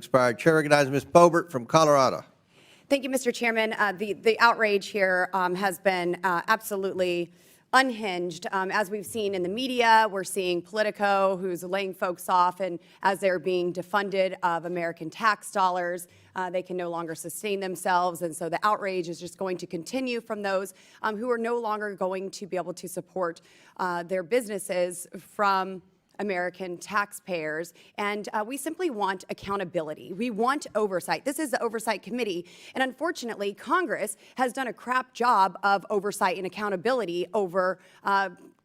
Expired. Chair recognizes Ms. Boebert from Colorado. Thank you, Mr. Chairman. The outrage here has been absolutely unhinged. As we've seen in the media, we're seeing Politico, who's laying folks off, and as they're being defunded of American tax dollars, they can no longer sustain themselves. And so the outrage is just going to continue from those who are no longer going to be able to support their businesses from American taxpayers, and we simply want accountability. We want oversight. This is the Oversight Committee, and unfortunately, Congress has done a crap job of oversight and accountability over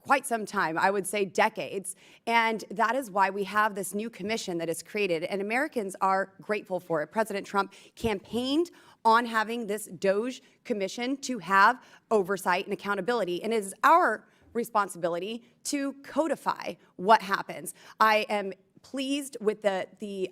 quite some time, I would say decades, and that is why we have this new commission that is created, and Americans are grateful for it. President Trump campaigned on having this DOGE commission to have oversight and accountability, and it is our responsibility to codify what happens. I am pleased with the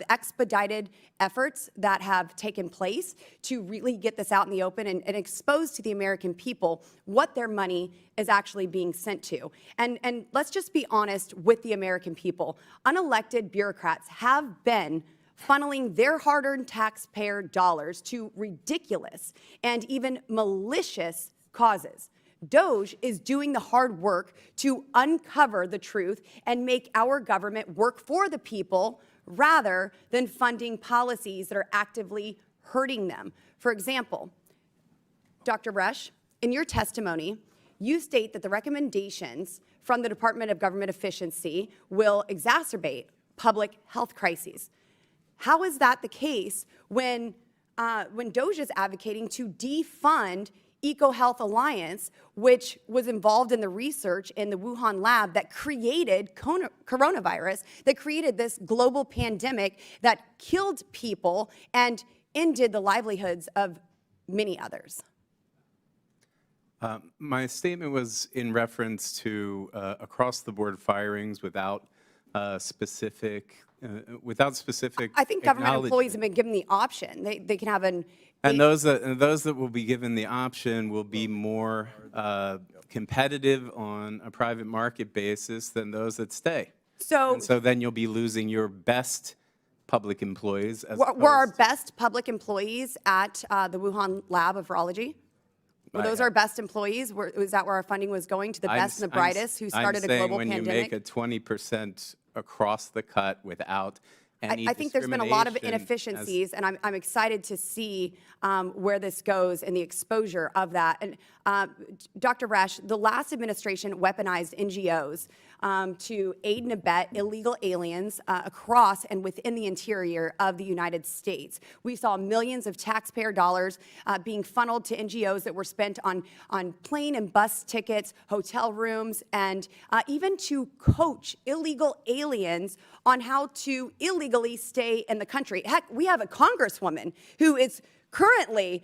expedited efforts that have taken place to really get this out in the open and expose to the American people what their money is actually being sent to. And let's just be honest with the American people. Unelected bureaucrats have been funneling their hard-earned taxpayer dollars to ridiculous and even malicious causes. DOGE is doing the hard work to uncover the truth and make our government work for the people rather than funding policies that are actively hurting them. For example, Dr. Resch, in your testimony, you state that the recommendations from the Department of Government Efficiency will exacerbate public health crises. How is that the case when DOGE is advocating to defund EcoHealth Alliance, which was involved in the research in the Wuhan lab that created coronavirus, that created this global pandemic that killed people and ended the livelihoods of many others? My statement was in reference to across-the-board firings without specific I think government employees have been given the option. They can have an. And those that will be given the option will be more competitive on a private market basis than those that stay. So then you'll be losing your best public employees. Were our best public employees at the Wuhan lab of virology? Were those our best employees? Was that where our funding was going, to the best and the brightest who started a global pandemic? I'm saying when you make a 20% across the cut without any I think there's been a lot of inefficiencies, and I'm excited to see where this goes and the exposure of that. And Dr. Resch, the last administration weaponized NGOs to aid and abet illegal aliens across and within the interior of the United States. We saw millions of taxpayer dollars being funneled to NGOs that were spent on plane and bus tickets, hotel rooms, and even to coach illegal aliens on how to illegally stay in the country. Heck, we have a congresswoman who is currently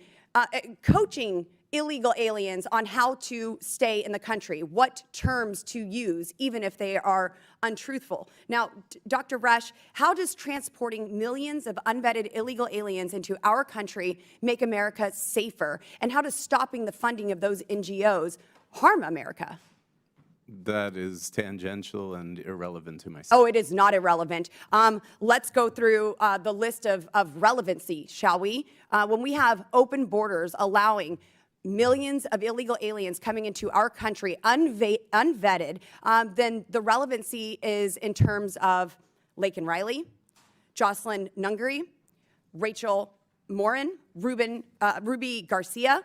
coaching illegal aliens on how to stay in the country, what terms to use, even if they are untruthful. Now, Dr. Resch, how does transporting millions of unvetted illegal aliens into our country make America safer? And how does stopping the funding of those NGOs harm America? That is tangential and irrelevant to myself. Oh, it is not irrelevant. Let's go through the list of relevancy, shall we? When we have open borders allowing millions of illegal aliens coming into our country unvetted, then the relevancy is in terms of Laken Riley, Jocelyn Nungary, Rachel Morin, Ruby Garcia,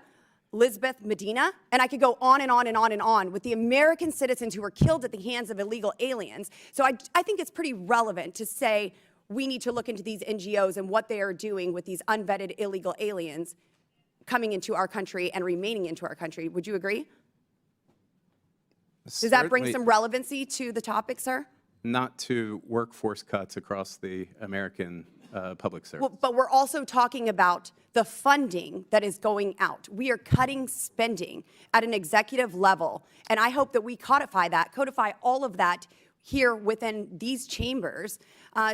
Elizabeth Medina, and I could go on and on and on and on with the American citizens who were killed at the hands of illegal aliens. So I think it's pretty relevant to say we need to look into these NGOs and what they are doing with these unvetted illegal aliens coming into our country and remaining into our country. Would you agree? Does that bring some relevancy to the topic, sir? Not to workforce cuts across the American public service. Well, but we're also talking about the funding that is going out. We are cutting spending at an executive level, and I hope that we codify all of that here within these chambers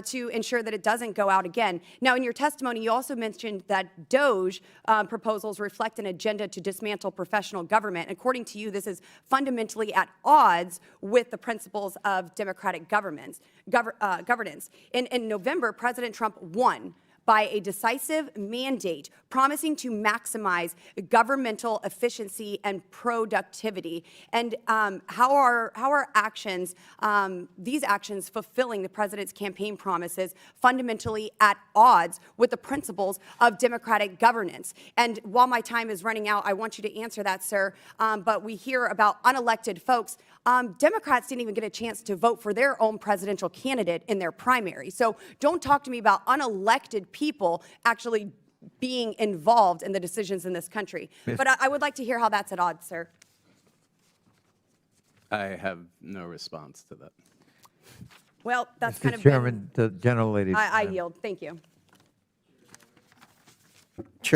to ensure that it doesn't go out again. Now, in your testimony, you also mentioned that DOGE proposals reflect an agenda to dismantle professional government. According to you, this is fundamentally at odds with the principles of democratic governance. In November, President Trump won by a decisive mandate promising to maximize governmental efficiency and productivity. And how are actions, these actions fulfilling the president's campaign promises fundamentally at odds with the principles of democratic governance? And while my time is running out, I want you to answer that, sir. But we hear about unelected folks. Democrats didn't even get a chance to vote for their own presidential candidate in their primary. So don't talk to me about unelected people actually being involved in the decisions in this country. But I would like to hear how that's at odds, sir. I have no response to that. Well, that's kind Mr. of Chairman, the gentlelady. I yield. Thank you.